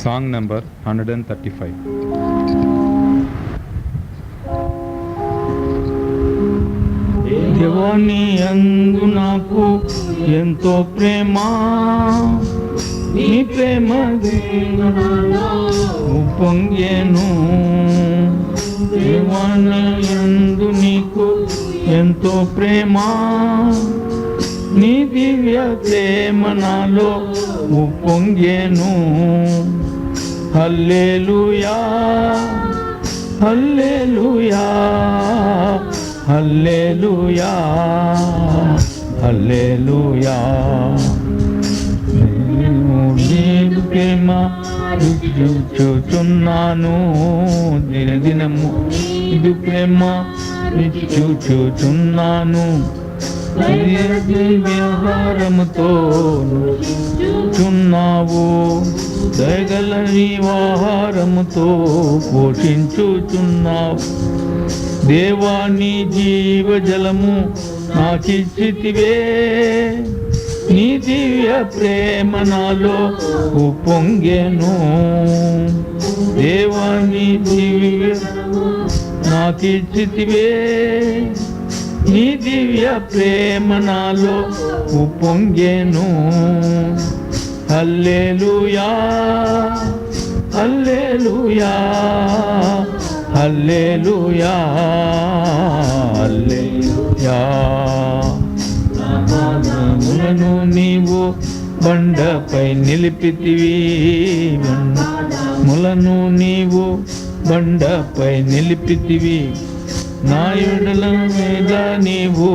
Song number 135. దేవాని యందు నాకు ఎంతో ప్రేమ, నీ ప్రేమ ఉప్పొంగెను. దేవాని యందు నీకు ఎంతో ప్రేమ, నీ దివ్య ప్రేమ నాలో ఉప్పొంగెను. హల్లెలూయా హల్లెలూయా హల్లెలూయా హల్లెలూయా. నీదు ప్రేమ చూచుచున్నాను దినదినము, ఇది ప్రేమ చూచుచున్నాను. వ్యవహారముతో చున్నావు, దయగల నివాహారముతో పోషించుచున్నావు. దేవాని జీవజలము నాకిచ్చితివే, నీ దివ్య ప్రేమ నాలో ఉప్పొంగెను. దేవాని దివ్య నాకిచ్చితివే, నీ దివ్య ప్రేమ నాలో ఉప్పొంగెను. హల్లెలూయా హల్లెలూయా హల్లెలూయా హల్లెలూయా. ములను నీవు బండపై నిలిపితివి, ములను నీవు బండపై నిలిపితివి. నా ఎడల మీద నీవు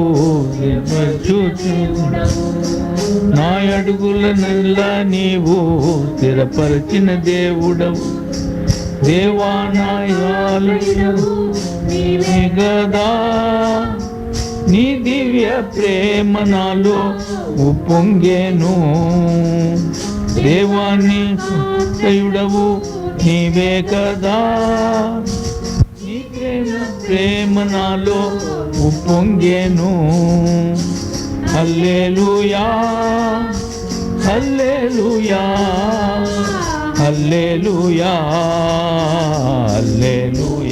నా అడుగుల నెల నీవు స్థిరపరిచిన దేవుడవు. దేవానాయాలయము నీవే గదా, నీ దివ్య ప్రేమ నాలో ఉప్పొంగెను. దేవాని సయుడవు నీవే కదా, నీ ప్రేమ నాలో ఉప్పొంగెను. హల్లెలూయా హల్లెలూయా హల్లెలూయా హల్లెలూయా.